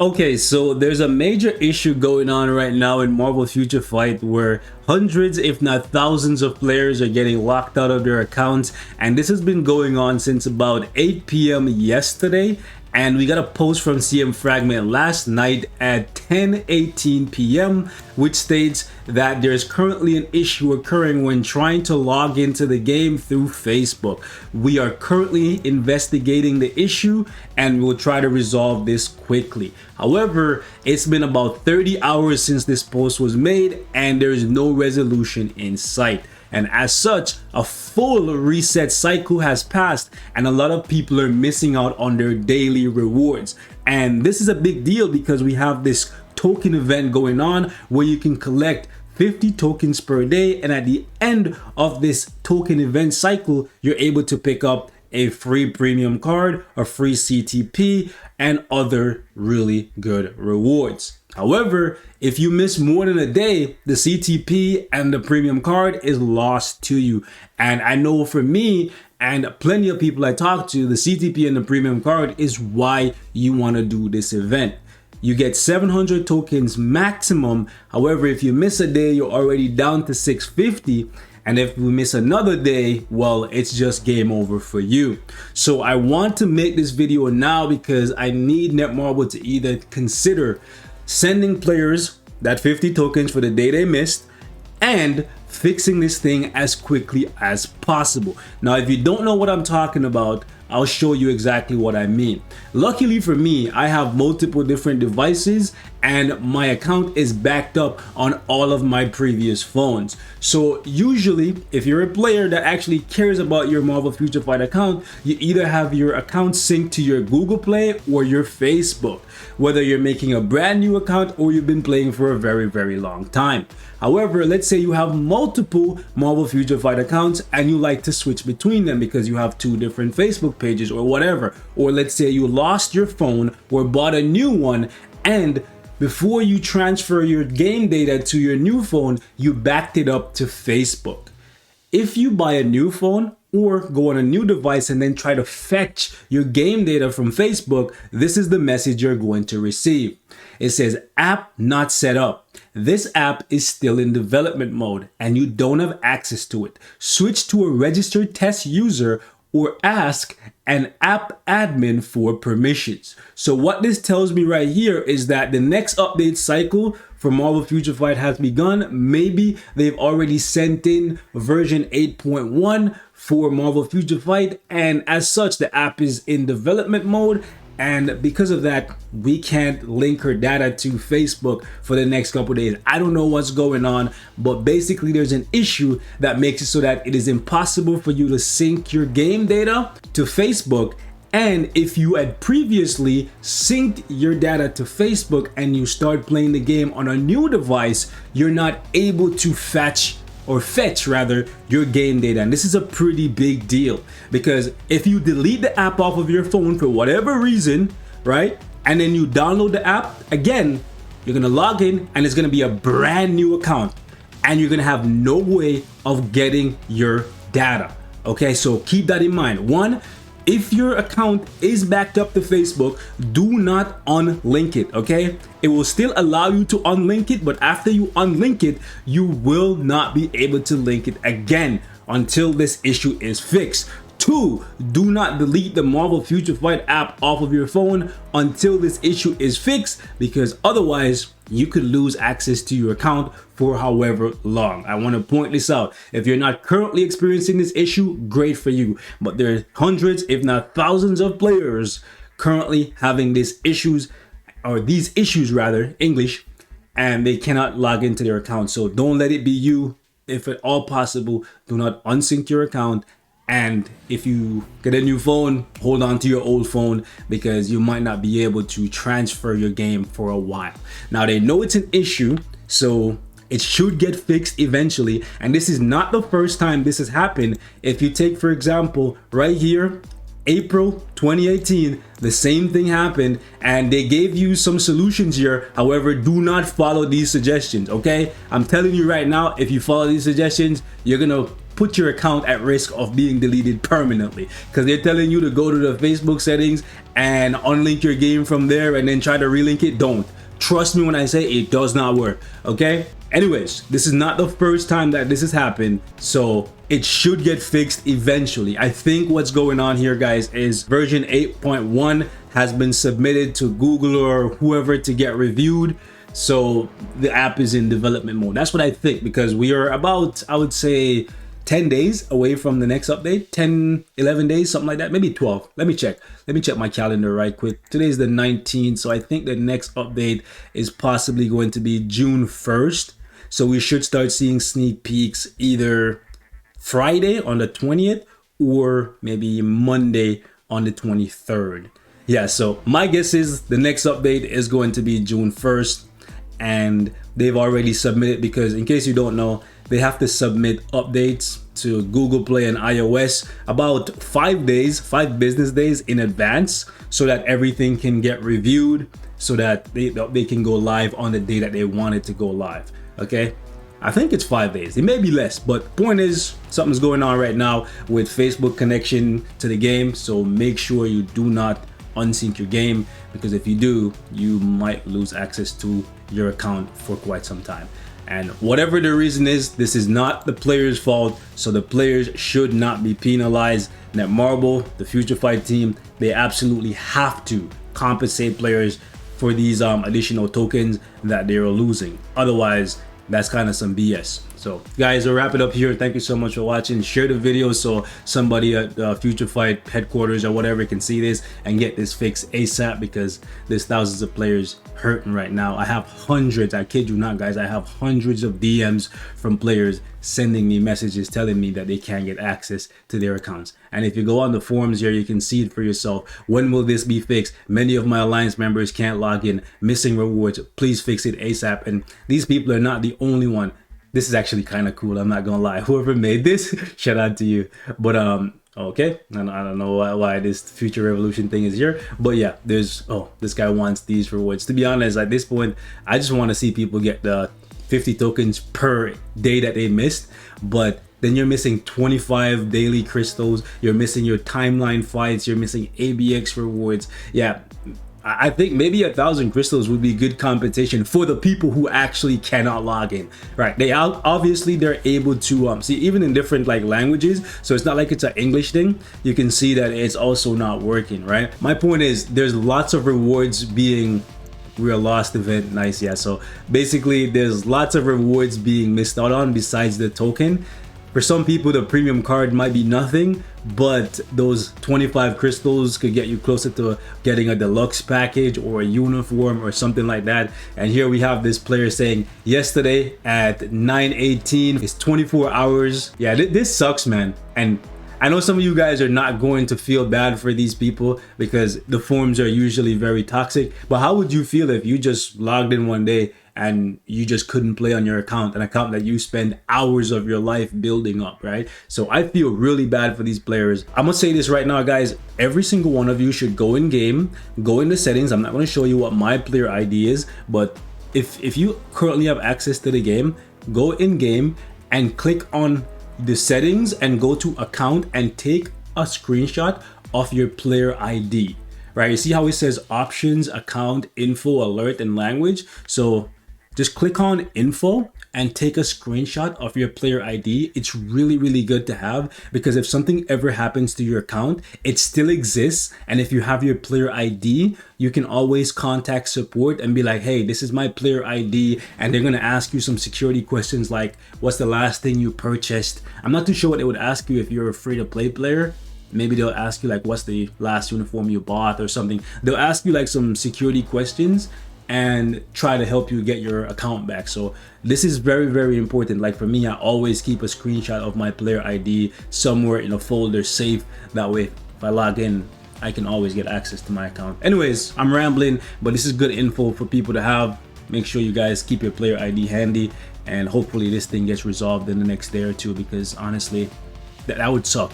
Okay, so there's a major issue going on right now in Marvel Future Fight where hundreds, if not thousands of players are getting locked out of their accounts, and this has been going on since about 8 p.m. yesterday. And we got a post from CM Fragment last night at 10:18 p.m. which states that there's currently an issue occurring when trying to log into the game through Facebook. We are currently investigating the issue and we'll try to resolve this quickly. However, it's been about 30 hours since this post was made and there is no resolution in sight. And as such, a full reset cycle has passed and a lot of people are missing out on their daily rewards. And this is a big deal because we have this token event going on where you can collect 50 tokens per day, and at the end of this token event cycle, you're able to pick up a free premium card, a free CTP, and other really good rewards. However, if you miss more than a day, the CTP and the premium card is lost to you. And I know for me and plenty of people I talk to, the CTP and the premium card is why you want to do this event. You get 700 tokens maximum. However, if you miss a day, you're already down to 650. And if we miss another day, well, it's just game over for you. So I want to make this video now because I need Netmarble to either consider sending players that 50 tokens for the day they missed and fixing this thing as quickly as possible. Now, if you don't know what I'm talking about, I'll show you exactly what I mean. Luckily for me, I have multiple different devices and my account is backed up on all of my previous phones. So usually, if you're a player that actually cares about your Marvel Future Fight account, you either have your account synced to your Google Play or your Facebook, whether you're making a brand new account or you've been playing for a very, very long time. However, let's say you have multiple Marvel Future Fight accounts and you like to switch between them because you have two different Facebook pages or whatever. Or let's say you lost your phone or bought a new one, and before you transfer your game data to your new phone, you backed it up to Facebook. If you buy a new phone or go on a new device and then try to fetch your game data from Facebook, this is the message you're going to receive. It says app not set up. This app is still in development mode and you don't have access to it. Switch to a registered test user or ask an app admin for permissions. So what this tells me right here is that the next update cycle for Marvel Future Fight has begun. Maybe they've already sent in version 8.1 for Marvel Future Fight, and as such the app is in development mode, and because of that we can't link her data to Facebook for the next couple days. I don't know what's going on, but basically there's an issue that makes it so that it is impossible for you to sync your game data to Facebook. And if you had previously synced your data to Facebook and you start playing the game on a new device, you're not able to fetch your game data. And this is a pretty big deal because if you delete the app off of your phone for whatever reason, right, and then you download the app again, you're gonna log in and it's gonna be a brand new account and you're gonna have no way of getting your data. Okay, so keep that in mind. One, if your account is backed up to Facebook, do not unlink it, okay? It will still allow you to unlink it, but after you unlink it, you will not be able to link it again until this issue is fixed. Two, do not delete the Marvel Future Fight app off of your phone until this issue is fixed, because otherwise you could lose access to your account for however long. I want to point this out. If you're not currently experiencing this issue, great for you. But there are hundreds, if not thousands of players currently having these issues rather, English, and they cannot log into their account. So don't let it be you. If at all possible, do not unsync your account. And if you get a new phone, hold on to your old phone because you might not be able to transfer your game for a while. Now they know it's an issue, so it should get fixed eventually. And this is not the first time this has happened. If you take, for example, right here, April 2018, the same thing happened and they gave you some solutions here. However, do not follow these suggestions, okay? I'm telling you right now, if you follow these suggestions, you're gonna put your account at risk of being deleted permanently, because they're telling you to go to the Facebook settings and unlink your game from there and then try to relink it. Don't. Trust me when I say it does not work, okay? Anyways, this is not the first time that this has happened, so it should get fixed eventually. I think what's going on here, guys, is version 8.1 has been submitted to Google or whoever to get reviewed. So the app is in development mode. That's what I think, because we are about, I would say, 10 days away from the next update. 10, 11 days, something like that, maybe 12. Let me check my calendar right quick. Today's the 19th, so I think the next update is possibly going to be June 1st. So we should start seeing sneak peeks either Friday on the 20th or maybe Monday on the 23rd. Yeah, so my guess is the next update is going to be June 1st, and they've already submitted, because in case you don't know, they have to submit updates to Google Play and iOS about 5 business days in advance, so that everything can get reviewed, so that they can go live on the day that they want it to go live. Okay, I think it's 5 days. It may be less, but point is, something's going on right now with Facebook connection to the game. So make sure you do not unsync your game, because if you do, you might lose access to your account for quite some time. And whatever the reason is, this is not the player's fault, so the players should not be penalized. Netmarble, the Future Fight team, they absolutely have to compensate players for these additional tokens that they're losing. Otherwise, that's kind of some BS. So guys, I'll wrap it up here. Thank you so much for watching. Share the video so somebody at Future Fight headquarters or whatever can see this and get this fixed ASAP, because there's thousands of players hurting right now. I have hundreds, I kid you not, guys, I have hundreds of DMs from players sending me messages telling me that they can't get access to their accounts. And if you go on the forums here, you can see it for yourself. When will this be fixed? Many of my alliance members can't log in, missing rewards. Please fix it ASAP. And these people are not the only one. This is actually kind of cool, I'm not gonna lie. Whoever made this, shout out to you. But okay, I don't know why this Future Revolution thing is here, but yeah, there's, oh, this guy wants these rewards. To be honest, at this point, I just want to see people get the 50 tokens per day that they missed. But then you're missing 25 daily crystals, you're missing your timeline fights, you're missing ABX rewards. Yeah, I think maybe 1,000 crystals would be good compensation for the people who actually cannot log in, right? They obviously they're able to see, even in different like languages, so it's not like it's an English thing. You can see that it's also not working, right? My point is, there's lots of rewards being, we're a lost event, nice. Yeah, so basically there's lots of rewards being missed out on besides the token. For some people, the premium card might be nothing, but those 25 crystals could get you closer to getting a deluxe package or a uniform or something like that. And here we have this player saying yesterday at 9:18, it's 24 hours. Yeah, this sucks, man. And I know some of you guys are not going to feel bad for these people, because the forums are usually very toxic. But how would you feel if you just logged in one day and you just couldn't play on your account, an account that you spend hours of your life building up, right? So I feel really bad for these players. I'm gonna say this right now, guys. Every single one of you should go in game, go in the settings. I'm not gonna show you what my player ID is, but if you currently have access to the game, go in game and click on the settings and go to account and take a screenshot of your player ID. Right, you see how it says options, account, info, alert, and language? So just click on info and take a screenshot of your player ID. It's really, really good to have, because if something ever happens to your account, it still exists. And if you have your player ID, you can always contact support and be like, hey, this is my player ID. And they're gonna ask you some security questions like, what's the last thing you purchased? I'm not too sure what they would ask you if you're a free-to-play player. Maybe they'll ask you like, what's the last uniform you bought or something. They'll ask you like some security questions and try to help you get your account back. So this is very, very important. Like for me, I always keep a screenshot of my player ID somewhere in a folder safe. That way, if I log in, I can always get access to my account. Anyways, I'm rambling, but this is good info for people to have. Make sure you guys keep your player ID handy, and hopefully this thing gets resolved in the next day or two, because honestly, that would suck.